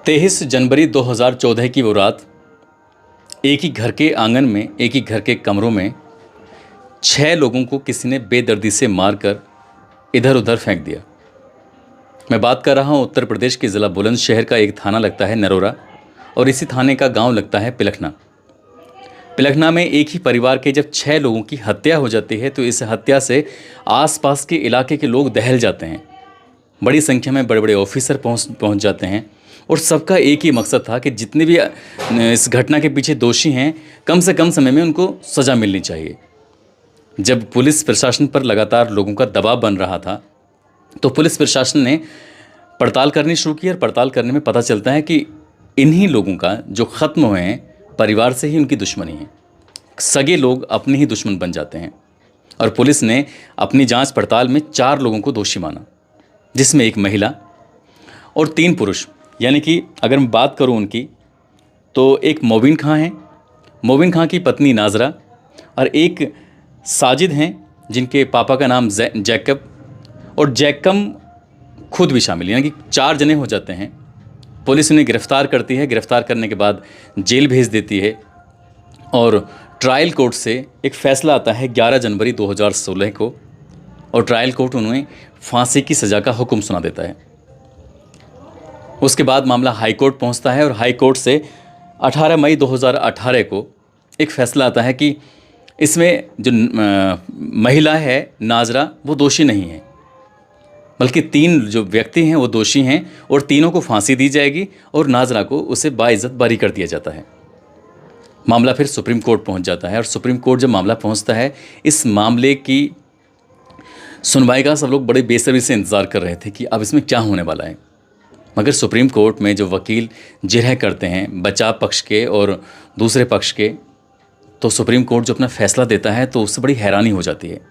23 जनवरी 2014 की वो रात एक ही घर के आंगन में, एक ही घर के कमरों में 6 लोगों को किसी ने बेदर्दी से मारकर इधर उधर फेंक दिया। मैं बात कर रहा हूँ उत्तर प्रदेश के ज़िला बुलंदशहर का। एक थाना लगता है नरोरा और इसी थाने का गांव लगता है पिलखना। पिलखना में एक ही परिवार के जब 6 लोगों की हत्या हो जाती है तो इस हत्या से आसपास के इलाके के लोग दहल जाते हैं। बड़ी संख्या में बड़े बड़े ऑफिसर पहुंच जाते हैं और सबका एक ही मकसद था कि जितने भी इस घटना के पीछे दोषी हैं कम से कम समय में उनको सज़ा मिलनी चाहिए। जब पुलिस प्रशासन पर लगातार लोगों का दबाव बन रहा था तो पुलिस प्रशासन ने पड़ताल करनी शुरू की और पड़ताल करने में पता चलता है कि इन्हीं लोगों का जो ख़त्म हुए हैं परिवार से ही उनकी दुश्मनी है। सगे लोग अपने ही दुश्मन बन जाते हैं और पुलिस ने अपनी जांच पड़ताल में 4 लोगों को दोषी माना, जिसमें एक महिला और 3 पुरुष। यानी कि अगर मैं बात करूं उनकी तो एक मोबिन खां हैं, मोबिन खां की पत्नी नाजरा, और एक साजिद हैं जिनके पापा का नाम जैकब, और जैकम खुद भी शामिल। यानी कि 4 जने हो जाते हैं। पुलिस उन्हें गिरफ्तार करती है। गिरफ्तार करने के बाद जेल भेज देती है और ट्रायल कोर्ट से एक फ़ैसला आता है 11 जनवरी 2016 को, और ट्रायल कोर्ट उन्हें फांसी की सज़ा का हुक्म सुना देता है। उसके बाद मामला हाई कोर्ट पहुंचता है और हाई कोर्ट से 18 मई 2018 को एक फ़ैसला आता है कि इसमें जो महिला है नाजरा वो दोषी नहीं है, बल्कि 3 जो व्यक्ति हैं वो दोषी हैं और तीनों को फांसी दी जाएगी और नाजरा को उसे बाइज्जत बरी कर दिया जाता है। मामला फिर सुप्रीम कोर्ट पहुंच जाता है और सुप्रीम कोर्ट जब मामला पहुंचता है, इस मामले की सुनवाई का सब लोग बड़े बेसब्री से इंतज़ार कर रहे थे कि अब इसमें क्या होने वाला है। मगर सुप्रीम कोर्ट में जो वकील जिरह करते हैं बचाव पक्ष के और दूसरे पक्ष के, तो सुप्रीम कोर्ट जो अपना फ़ैसला देता है तो उससे बड़ी हैरानी हो जाती है।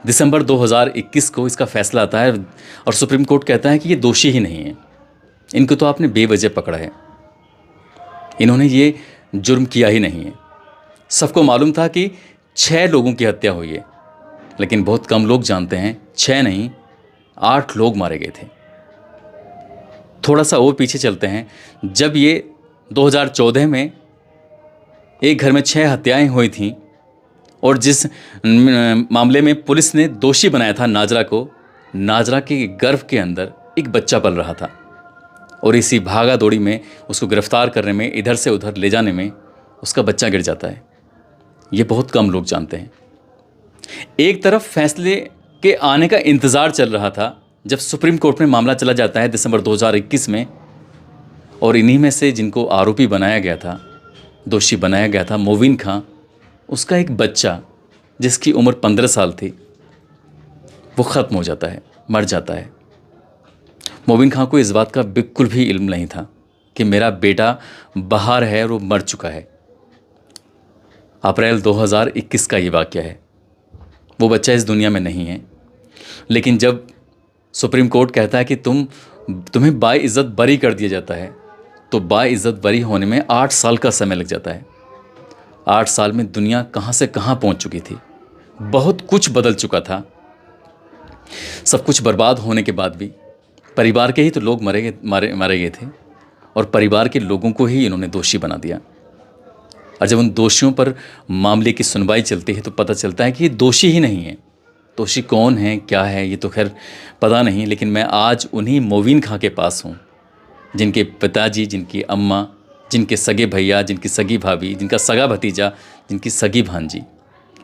दिसंबर 2021 को इसका फ़ैसला आता है और सुप्रीम कोर्ट कहता है कि ये दोषी ही नहीं है, इनको तो आपने बेवजह पकड़ा है, इन्होंने ये जुर्म किया ही नहीं है। सबको मालूम था कि 6 लोगों की हत्या हुई है, लेकिन बहुत कम लोग जानते हैं 6 नहीं 8 लोग मारे गए थे। थोड़ा सा और पीछे चलते हैं। जब ये 2014 में एक घर में 6 हत्याएं हुई थीं और जिस मामले में पुलिस ने दोषी बनाया था नाजरा को, नाजरा के गर्भ के अंदर एक बच्चा पल रहा था और इसी भागा दौड़ी में उसको गिरफ्तार करने में, इधर से उधर ले जाने में उसका बच्चा गिर जाता है। ये बहुत कम लोग जानते हैं। एक तरफ फैसले के आने का इंतज़ार चल रहा था जब सुप्रीम कोर्ट में मामला चला जाता है दिसंबर 2021 में, और इन्हीं में से जिनको आरोपी बनाया गया था, दोषी बनाया गया था, मोबिन खां, उसका एक बच्चा जिसकी उम्र 15 साल थी वो ख़त्म हो जाता है, मर जाता है। मोबिन खां को इस बात का बिल्कुल भी इल्म नहीं था कि मेरा बेटा बाहर है और वो मर चुका है। अप्रैल 2021 का ये वाक़या है। वो बच्चा इस दुनिया में नहीं है, लेकिन जब सुप्रीम कोर्ट कहता है कि तुम्हें बाइज्जत बरी कर दिया जाता है, तो बाइज्जत बरी होने में 8 साल का समय लग जाता है। 8 साल में दुनिया कहाँ से कहाँ पहुँच चुकी थी, बहुत कुछ बदल चुका था। सब कुछ बर्बाद होने के बाद भी परिवार के ही तो लोग मारे गए थे और परिवार के लोगों को ही इन्होंने दोषी बना दिया। और जब उन दोषियों पर मामले की सुनवाई चलती है तो पता चलता है कि ये दोषी ही नहीं है। दोषी कौन है, क्या है, ये तो खैर पता नहीं, लेकिन मैं आज उन्हीं मोबिन खां के पास हूँ जिनके पिताजी, जिनकी अम्मा, जिनके सगे भैया, जिनकी सगी भाभी, जिनका सगा भतीजा, जिनकी सगी भांजी,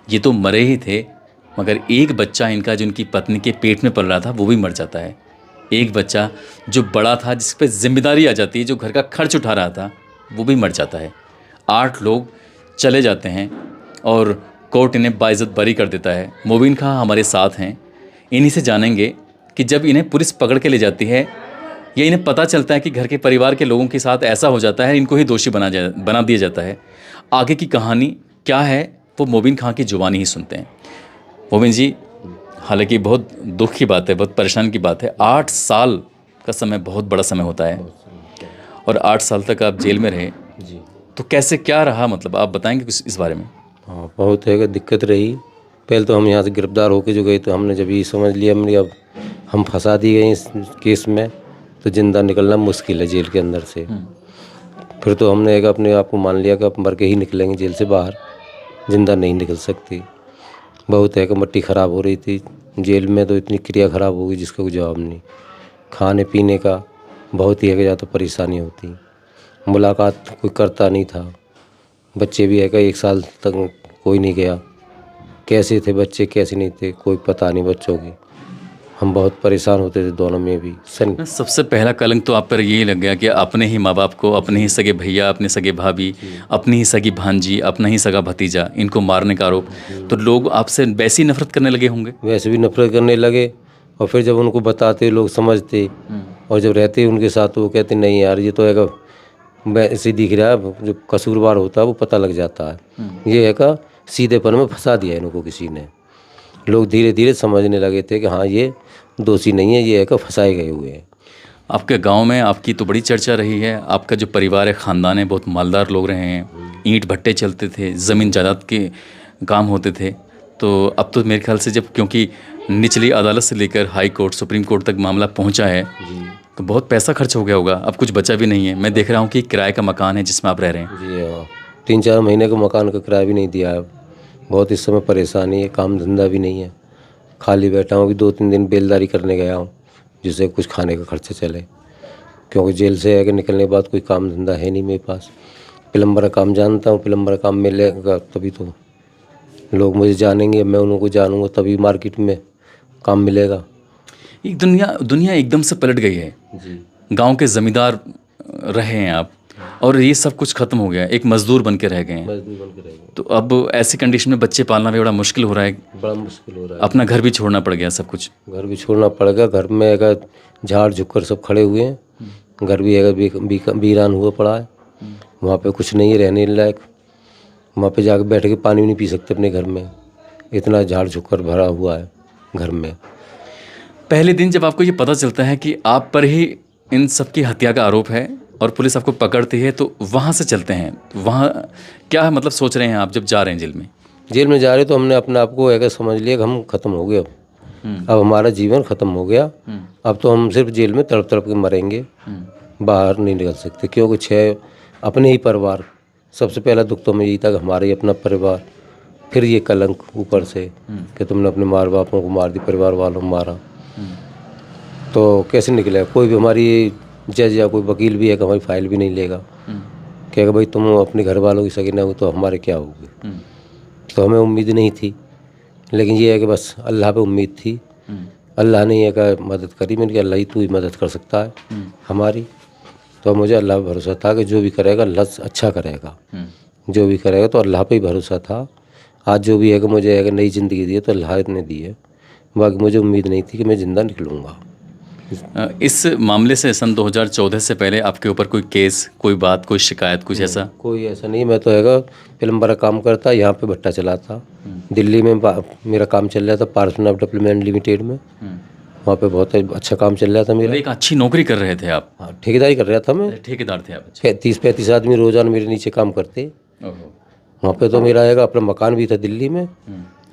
ये तो मरे ही थे, मगर एक बच्चा इनका जो उनकी पत्नी के पेट में पल रहा था वो भी मर जाता है। एक बच्चा जो बड़ा था, जिस पर जिम्मेदारी आ जाती है, जो घर का खर्च उठा रहा था, वो भी मर जाता है। 8 लोग चले जाते हैं और कोर्ट इन्हें बाइज्जत बरी कर देता है। मोबिन खां हमारे साथ हैं, इन्हीं से जानेंगे कि जब इन्हें पुलिस पकड़ के ले जाती है या इन्हें पता चलता है कि घर के परिवार के लोगों के साथ ऐसा हो जाता है, इनको ही दोषी बना दिया जाता है, आगे की कहानी क्या है वो मोबिन खां की जुबानी ही सुनते हैं। मोबिन जी, हालांकि बहुत दुख की बात है, बहुत परेशान की बात है, 8 साल का समय बहुत बड़ा समय होता है और 8 साल तक आप जेल में रहे जी, तो कैसे क्या रहा, मतलब आप बताएंगे कुछ इस बारे में? हाँ, बहुत है दिक्कत रही। पहले तो हम यहाँ से गिरफ्तार होके जो गए तो हमने जब ये समझ लिया मेरी अब हम फंसा दिए गए इस केस में, तो ज़िंदा निकलना मुश्किल है जेल के अंदर से। फिर तो हमने एक अपने आप को मान लिया कि अब मर के ही निकलेंगे जेल से बाहर, ज़िंदा नहीं निकल सकती। बहुत है कि मिट्टी ख़राब हो रही थी जेल में, तो इतनी क्रिया ख़राब हो गई जिसका कोई जवाब नहीं। खाने पीने का बहुत ही है कि ज़्यादा परेशानी होती, मुलाकात कोई करता नहीं था। बच्चे भी है कि 1 साल तक कोई नहीं गया, कैसे थे बच्चे कैसे नहीं थे कोई पता नहीं बच्चों की। हम बहुत परेशान होते थे दोनों में भी। सबसे पहला कलंक तो आप पर यही लग गया कि अपने ही माँ बाप को, अपने ही सगे भैया, अपने सगे भाभी, अपनी ही सगी भांजी, अपना ही सगा भतीजा, इनको मारने का आरोप। तो लोग आपसे वैसी नफरत करने लगे होंगे। वैसे भी नफरत करने लगे, और फिर जब उनको बताते लोग समझते, और जब रहते उनके साथ तो वो कहते नहीं यार ये तो है ऐसे दिख रहा है, जो कसूरवार होता है वो पता लग जाता है। ये है का सीधेपन में फंसा दिया इनको किसी ने। लोग धीरे धीरे समझने लगे थे कि हाँ ये दोषी नहीं है, ये है का फंसाए गए हुए हैं। आपके गांव में आपकी तो बड़ी चर्चा रही है। आपका जो परिवार है, ख़ानदान है, बहुत मालदार लोग रहे हैं। ईंट भट्टे चलते थे, ज़मीन जायदाद के काम होते थे। तो अब तो मेरे ख्याल से जब, क्योंकि निचली अदालत से लेकर हाई कोर्ट, सुप्रीम कोर्ट तक मामला पहुंचा है, तो बहुत पैसा खर्च हो गया होगा। अब कुछ बचा भी नहीं है। मैं देख रहा हूँ कि किराए का मकान है जिसमें आप रह रहे हैं। जी हाँ, 3-4 महीने का मकान का किराया भी नहीं दिया है। बहुत इस समय परेशानी है, काम धंधा भी नहीं है, खाली बैठा हूँ। अभी 2-3 दिन बेलदारी करने गया हूँ जिससे कुछ खाने का खर्चा चले, क्योंकि जेल से आके निकलने के बाद कोई काम धंधा है नहीं मेरे पास। प्लम्बर का काम जानता हूँ, प्लम्बर का काम मिलेगा तभी तो लोग मुझे जानेंगे, मैं उनको जानूंगा तभी मार्केट में काम मिलेगा। एक दुनिया एकदम से पलट गई है जी। गांव के ज़मींदार रहे हैं आप, और ये सब कुछ ख़त्म हो गया, एक मज़दूर बन के रह गए हैं। मजदूर बन के रहेंगे, तो अब ऐसी कंडीशन में बच्चे पालना भी बड़ा मुश्किल हो रहा है। बड़ा मुश्किल हो रहा है। अपना घर भी छोड़ना पड़ गया, सब कुछ। घर भी छोड़ना पड़ेगा, घर में अगर झाड़ झुक्कर सब खड़े हुए हैं, घर भी अगर वीरान हुआ पड़ा है, वहाँ पे कुछ नहीं है रहने लायक। वहाँ पे जाकर बैठ के पानी भी नहीं पी सकते अपने घर में, इतना झाड़ झुक्कर भरा हुआ है घर में। पहले दिन जब आपको ये पता चलता है कि आप पर ही इन सब की हत्या का आरोप है और पुलिस आपको पकड़ती है, तो वहाँ से चलते हैं, तो वहाँ क्या मतलब सोच रहे हैं आप जब जा रहे हैं जेल में? जेल में जा रहे तो हमने अपने आप को ऐसा समझ लिया कि हम ख़त्म हो गए, अब हमारा जीवन ख़त्म हो गया। अब तो हम सिर्फ जेल में तड़प तड़प के मरेंगे, बाहर नहीं निकल सकते। क्योंकि 6 अपने ही परिवार, सबसे पहला दुख तो मुझे यही था कि हमारा ही अपना परिवार, फिर ये कलंक ऊपर से कि तुमने अपने माँ बापों को मार दी, परिवार वालों को मारा, तो कैसे निकलेगा? कोई भी हमारी जज या कोई वकील भी है कि हमारी फाइल भी नहीं लेगा, कहेगा भाई तुम अपने घर वालों की सगे न हो तो हमारे क्या होगी। तो हमें उम्मीद नहीं थी, लेकिन ये है कि बस अल्लाह पे उम्मीद थी। अल्लाह ने ये का मदद करी, मैंने कहा अल्लाह ही तू ही मदद कर सकता है हमारी। तो मुझे अल्लाह पे भरोसा था कि जो भी करेगा अल्लाह अच्छा करेगा, जो भी करेगा, तो अल्लाह पे ही भरोसा था। आज जो भी है कि मुझे अगर नई ज़िंदगी दी है तो अल्लाह ने दी है, बाकी मुझे उम्मीद नहीं थी कि मैं ज़िंदा निकलूँगा। इस मामले से सन 2014 से पहले आपके ऊपर कोई केस, कोई बात, कोई शिकायत, कुछ ऐसा? कोई ऐसा नहीं। मैं तो हैगा प्लम्बर का काम करता, यहाँ पे भट्टा चलाता। दिल्ली में मेरा काम चल रहा था पार्सन ऑफ डेवलपमेंट लिमिटेड में, वहाँ पे बहुत अच्छा काम चल रहा था मेरा। एक अच्छी नौकरी कर रहे थे आप? हाँ, ठेकेदारी कर रहा था मैं। ठेकेदार थे आप? 30-35 आदमी रोजाना मेरे नीचे काम करते। वहाँ पे तो मेरा आएगा अपना मकान भी था दिल्ली में,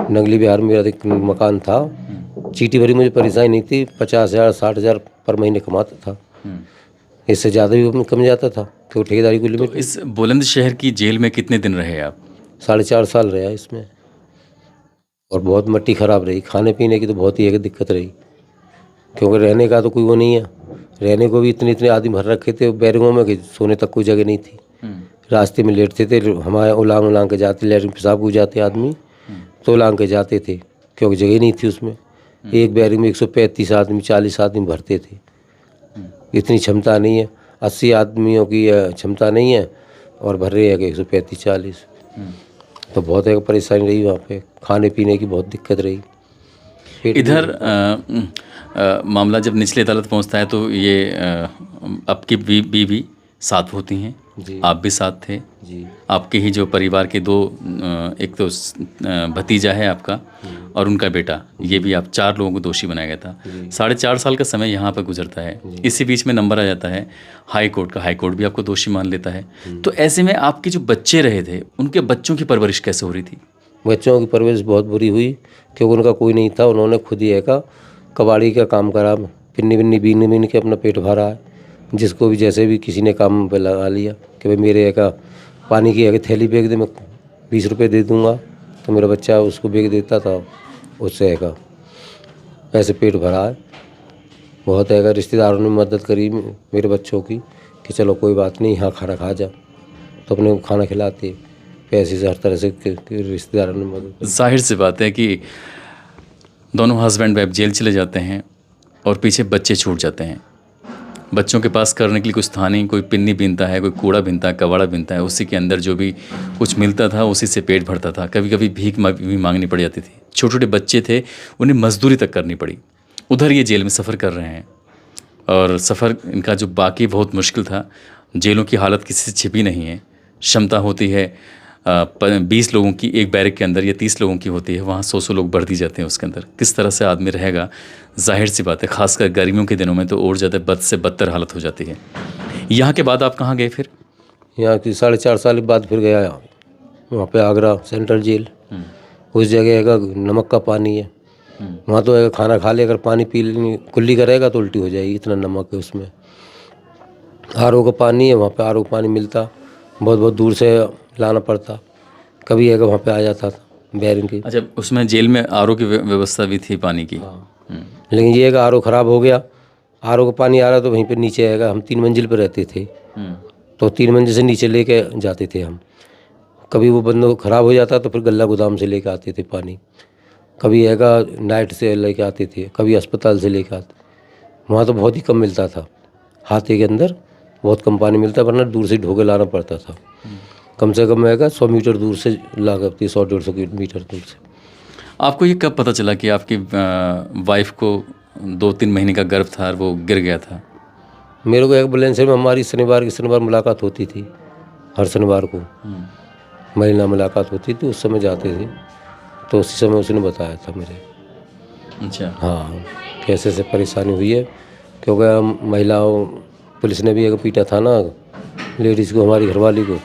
नंगली बिहार में मेरा एक मकान था। चीटी भरी मुझे परेशानी नहीं थी, 50,000 60,000 पर महीने कमाता था, इससे ज़्यादा भी कम जाता था क्योंकि ठेकेदारी को लिमिट। तो इस बुलंदशहर की जेल में कितने दिन रहे आप? 4.5 साल रहा इसमें, और बहुत मिट्टी ख़राब रही। खाने पीने की तो बहुत ही एक दिक्कत रही, क्योंकि रहने का तो कोई वो नहीं है। रहने को भी इतने आदमी भर रखे थे बैरंगों में कि सोने तक कोई जगह नहीं थी। रास्ते में लेटते थे, हमारे उलांग के जाते, लेटरिन पेशाब को जाते आदमी तो उलांग के जाते थे क्योंकि जगह नहीं थी उसमें। एक बैरिंग में 135 आदमी 40 आदमी भरते थे, इतनी क्षमता नहीं है। 80 आदमियों की क्षमता नहीं है और भर रहे हैं कि 135-40। तो बहुत एक परेशानी रही वहाँ पे, खाने पीने की बहुत दिक्कत रही। इधर मामला जब निचली अदालत पहुँचता है तो ये आपकी बीवी साथ होती हैं, आप भी साथ थे जी। आपके ही जो परिवार के 2, एक तो भतीजा है आपका और उनका बेटा, ये भी आप 4 लोगों को दोषी बनाया गया था। 4.5 साल का समय यहाँ पर गुजरता है। इसी बीच में नंबर आ जाता है हाई कोर्ट का, हाई कोर्ट भी आपको दोषी मान लेता है। तो ऐसे में आपके जो बच्चे रहे थे, उनके बच्चों की परवरिश कैसे हो रही थी? बच्चों की परवरिश बहुत बुरी हुई क्योंकि उनका कोई नहीं था। उन्होंने खुद ही है का कबाड़ी का काम करा पिन्नी विन्नी बीन बीन के अपना पेट भरा है। जिसको भी जैसे भी किसी ने काम पे लगा लिया कि भाई मेरे का पानी की है थैली बेच दे, मैं 20 रुपये दे दूँगा, तो मेरा बच्चा उसको बेच देता था, उससे है का ऐसे पेट भरा है। बहुत है रिश्तेदारों ने मदद करी मेरे बच्चों की कि चलो कोई बात नहीं, यहाँ खाना खा जा, तो अपने खाना खिलाते, पैसे से हर तरह से रिश्तेदारों ने मदद। जाहिर सी बात है कि दोनों हस्बैंड वाइफ जेल चले जाते हैं और पीछे बच्चे छूट जाते हैं। बच्चों के पास करने के लिए कुछ था नहीं, कोई पिन्नी बीनता है, कोई कूड़ा बीनता है, कबाड़ा बीनता है, उसी के अंदर जो भी कुछ मिलता था उसी से पेट भरता था। कभी कभी भीख भी मांगनी पड़ जाती थी। छोटे छोटे बच्चे थे, उन्हें मजदूरी तक करनी पड़ी। उधर ये जेल में सफ़र कर रहे हैं और सफ़र इनका जो बाकी बहुत मुश्किल था। जेलों की हालत किसी से छिपी नहीं है। क्षमता होती है 20 लोगों की एक बैरक के अंदर, या 30 लोगों की होती है, वहाँ 100 लोग बढ़ दी जाते हैं उसके अंदर। किस तरह से आदमी रहेगा, जाहिर सी बात है, ख़ासकर गर्मियों के दिनों में तो और ज़्यादा बद से बदतर हालत हो जाती है। यहाँ के बाद आप कहाँ गए फिर? यहाँ की 4.5 साल के बाद फिर गया वहाँ पे आगरा सेंट्रल जेल। उस जगह का नमक का पानी है, वहाँ तो अगर खाना खा ले, अगर पानी पी लेनी कुल्ली करेगा तो उल्टी हो जाएगी, इतना नमक है उसमें। आरओ का पानी है, वहाँ पे आरओ पानी मिलता, बहुत बहुत दूर से लाना पड़ता। कभी है वहाँ पे आ जाता था बैरिंग की। अच्छा, उसमें जेल में आरओ की व्यवस्था भी थी पानी की? लेकिन ये है कि आरओ ख़राब हो गया। आरओ का पानी आ रहा तो वहीं पे नीचे आएगा। हम 3 मंजिल पर रहते थे, तो 3 मंजिल से नीचे लेके जाते थे हम। कभी वो बंद ख़राब हो जाता तो फिर गल्ला गोदाम से लेके आते थे पानी। कभी है नाइट से लेके आते थे, कभी अस्पताल से लेके आते। वहाँ तो बहुत ही कम मिलता था, हाथे के अंदर बहुत कम पानी मिलता, वरना दूर से ढो के लाना पड़ता था। कम से कम है 100 मीटर दूर से ला करती, 100-150 मीटर दूर से। आपको ये कब पता चला कि आपकी वाइफ को 2-3 महीने का गर्भ था और वो गिर गया था? मेरे को एम्बुलेंस में हमारी शनिवार मुलाकात होती थी, हर शनिवार को महीना मुलाकात होती थी। उस समय जाते थे, तो उसी समय उसने बताया था मुझे। अच्छा। हाँ, कैसे से परेशानी हुई है, क्योंकि महिलाओं पुलिस ने भी पीटा था ना लेडीज़ को, हमारी घरवाली को,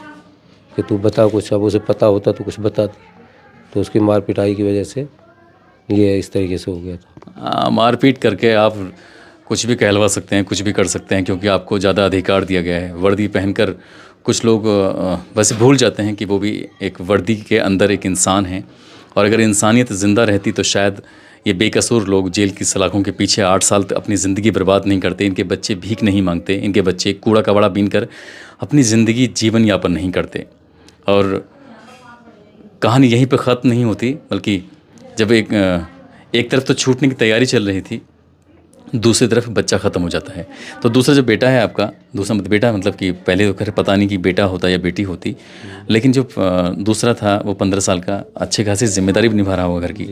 कि तू बता कुछ। अब उसे पता होता तो कुछ बताती, तो उसकी मार पिटाई की वजह से ये इस तरीके से हो गया था। मारपीट करके आप कुछ भी कहलवा सकते हैं, कुछ भी कर सकते हैं, क्योंकि आपको ज़्यादा अधिकार दिया गया है। वर्दी पहनकर कुछ लोग वैसे भूल जाते हैं कि वो भी एक वर्दी के अंदर एक इंसान है, और अगर इंसानियत ज़िंदा रहती तो शायद ये बेकसूर लोग जेल की सलाखों के पीछे 8 साल तक अपनी ज़िंदगी बर्बाद नहीं करते। इनके बच्चे भीख नहीं मांगते, इनके बच्चे कूड़ा कबाड़ा बीन कर अपनी ज़िंदगी जीवन यापन नहीं करते। और कहानी यहीं पर ख़त्म नहीं होती, बल्कि जब एक तरफ तो छूटने की तैयारी चल रही थी, दूसरी तरफ बच्चा ख़त्म हो जाता है। तो दूसरा जो बेटा है आपका, दूसरा बेटा मतलब कि पहले तो खैर पता नहीं कि बेटा होता या बेटी होती, लेकिन जो दूसरा था वो 15 साल का, अच्छे खासी जिम्मेदारी भी निभा रहा होगा घर की।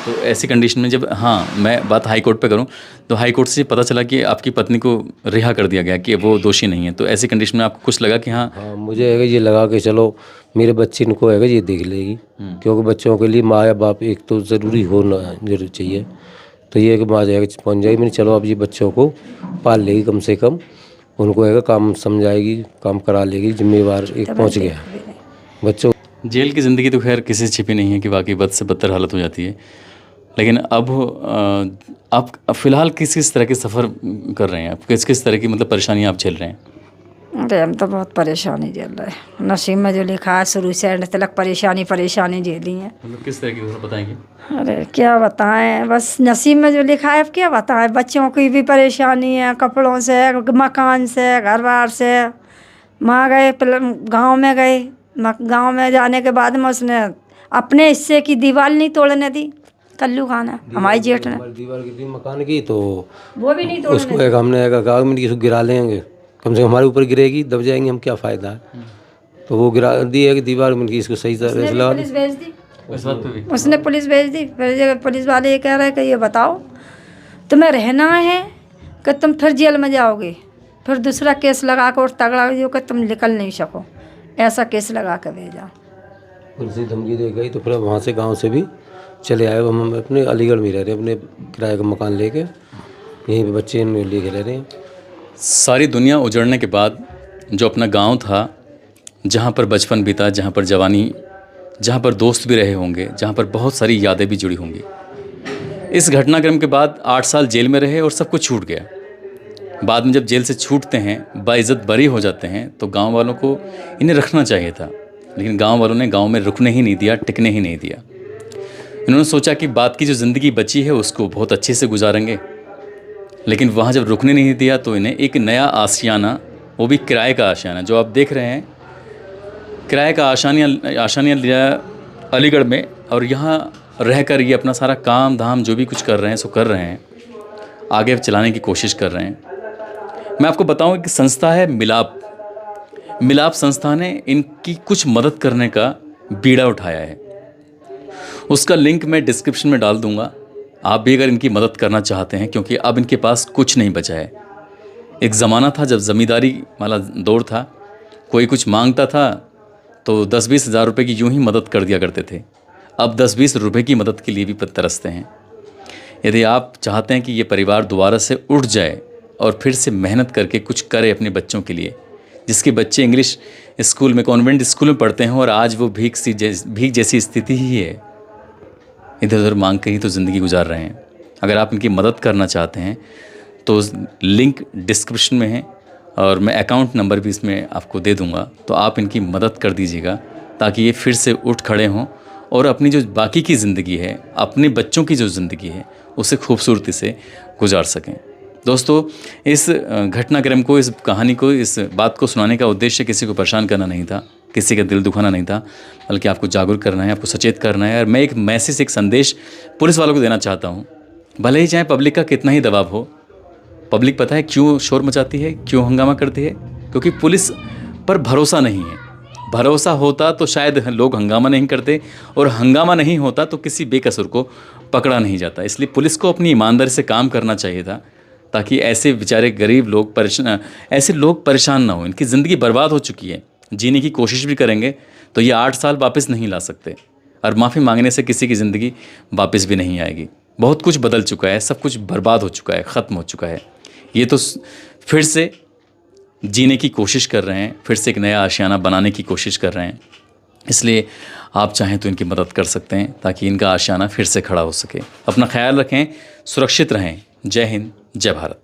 तो ऐसी कंडीशन में जब, हाँ, मैं बात हाई कोर्ट पे करूं तो हाई कोर्ट से पता चला कि आपकी पत्नी को रिहा कर दिया गया, कि वो दोषी नहीं है, तो ऐसी कंडीशन में आपको कुछ लगा कि हाँ मुझे ये लगा कि चलो मेरे बच्चे इनको ये देख लेगी, क्योंकि बच्चों के लिए माँ या बाप एक तो ज़रूरी होना जरूर चाहिए। तो ये कि माँ जाएगी पहुँच जाएगी, मैंने चलो अब ये बच्चों को पाल लेगी, कम से कम उनको काम समझाएगी, काम करा लेगी, जिम्मेवार एक पहुँच गया बच्चों। जेल की ज़िंदगी तो खैर किसी से छिपी नहीं है कि वाकई बद से बदतर हालत हो जाती है। लेकिन अब आप फ़िलहाल किस तरह के सफ़र कर रहे हैं? आप किस तरह की मतलब परेशानियाँ आप झेल रहे हैं? अरे हम तो बहुत परेशानी झेल रहे हैं। नसीब में जो लिखा है शुरू से एंड तक परेशानी झेली है। मतलब किस तरह की बताएंगे? अरे क्या बताएं, बस नसीब में जो लिखा है अब क्या बताएं। बच्चों की भी परेशानी है, कपड़ों से, मकान से, घर बार से। माँ गए गांव में गए, गांव में जाने के बाद में उसने अपने हिस्से की दीवार नहीं तोड़ने दी। कल्लू खाना हमारी जेठ ने दीवार की थी मकान की, तो वो भी नहीं तोड़ने उसको हमने कहा कि गिरा लेंगे, कम से कम हमारे ऊपर गिरेगी, दब जाएंगे हम, क्या फ़ायदा है। तो वो गिरा दी है कि दीवार में इसको सही तरह से लगा पुलिस भेज दी। इस बात पे भी उसने पुलिस भेज दी। फिर पुलिस वाले ये कह रहे हैं कि ये बताओ तुम्हें रहना है कि तुम फिर जेल में जाओगे, फिर दूसरा केस लगा कर और तगड़ा जो कि तुम निकल नहीं सको, ऐसा केस लगा कर भेजा। पुलिस धमकी दे गई, तो फिर वहाँ से गांव से भी चले आए। हम अपने अलीगढ़ में रह रहे हैं, अपने किराए का मकान लेके, यहीं पे बच्चे लेके रह रहे हैं। सारी दुनिया उजड़ने के बाद जो अपना गांव था, जहां पर बचपन बीता, जहां पर जवानी, जहां पर दोस्त भी रहे होंगे, जहां पर बहुत सारी यादें भी जुड़ी होंगी, इस घटनाक्रम के बाद 8 साल जेल में रहे और सब कुछ छूट गया। बाद में जब जेल से छूटते हैं, बाइज़्ज़त बरी हो जाते हैं, तो गांव वालों को इन्हें रखना चाहिए था, लेकिन गांव वालों ने गांव में रुकने ही नहीं दिया, टिकने ही नहीं दिया। इन्होंने सोचा कि बाद की जो ज़िंदगी बची है उसको बहुत अच्छे से गुजारेंगे, लेकिन वहाँ जब रुकने नहीं दिया तो इन्हें एक नया आशियाना, वो भी किराए का आशियाना, जो आप देख रहे हैं, किराए का आशियाना लिया अलीगढ़ में, और यहाँ रहकर ये अपना सारा काम धाम जो भी कुछ कर रहे हैं सो कर रहे हैं, आगे चलाने की कोशिश कर रहे हैं। मैं आपको बताऊं कि संस्था है मिलाप संस्था ने इनकी कुछ मदद करने का बीड़ा उठाया है। उसका लिंक मैं डिस्क्रिप्शन में डाल दूंगा। आप भी अगर इनकी मदद करना चाहते हैं, क्योंकि अब इनके पास कुछ नहीं बचा है। एक ज़माना था जब ज़मींदारी वाला दौर था, कोई कुछ मांगता था तो 10-20 हज़ार रुपये की यूं ही मदद कर दिया करते थे। अब 10-20 रुपये की मदद के लिए भी तरसते हैं। यदि आप चाहते हैं कि ये परिवार दोबारा से उठ जाए और फिर से मेहनत करके कुछ करे अपने बच्चों के लिए, जिसके बच्चे इंग्लिश स्कूल में, कॉन्वेंट स्कूल में पढ़ते हैं और आज वो भीख जैसी स्थिति ही है, इधर उधर मांग के ही तो ज़िंदगी गुजार रहे हैं। अगर आप इनकी मदद करना चाहते हैं तो लिंक डिस्क्रिप्शन में है और मैं अकाउंट नंबर भी इसमें आपको दे दूंगा, तो आप इनकी मदद कर दीजिएगा ताकि ये फिर से उठ खड़े हों और अपनी जो बाकी की ज़िंदगी है, अपने बच्चों की जो ज़िंदगी है, उसे खूबसूरती से गुजार सकें। दोस्तों, इस घटनाक्रम को, इस कहानी को, इस बात को सुनाने का उद्देश्य किसी को परेशान करना नहीं था, किसी का दिल दुखाना नहीं था, बल्कि आपको जागरूक करना है, आपको सचेत करना है। और मैं एक मैसेज, एक संदेश पुलिस वालों को देना चाहता हूँ। भले ही चाहे पब्लिक का कितना ही दबाव हो, पब्लिक पता है क्यों शोर मचाती है, क्यों हंगामा करती है? क्योंकि पुलिस पर भरोसा नहीं है। भरोसा होता तो शायद लोग हंगामा नहीं करते, और हंगामा नहीं होता तो किसी बेकसूर को पकड़ा नहीं जाता। इसलिए पुलिस को अपनी ईमानदारी से काम करना चाहिए था, ताकि ऐसे बेचारे गरीब लोग ऐसे लोग परेशान ना हो। इनकी ज़िंदगी बर्बाद हो चुकी है, जीने की कोशिश भी करेंगे तो ये 8 साल वापस नहीं ला सकते, और माफ़ी मांगने से किसी की ज़िंदगी वापस भी नहीं आएगी। बहुत कुछ बदल चुका है, सब कुछ बर्बाद हो चुका है, ख़त्म हो चुका है। ये तो फिर से जीने की कोशिश कर रहे हैं, फिर से एक नया आशियाना बनाने की कोशिश कर रहे हैं। इसलिए आप चाहें तो इनकी मदद कर सकते हैं ताकि इनका आशियाना फिर से खड़ा हो सके। अपना ख्याल रखें, सुरक्षित रहें। जय हिंद, जय भारत।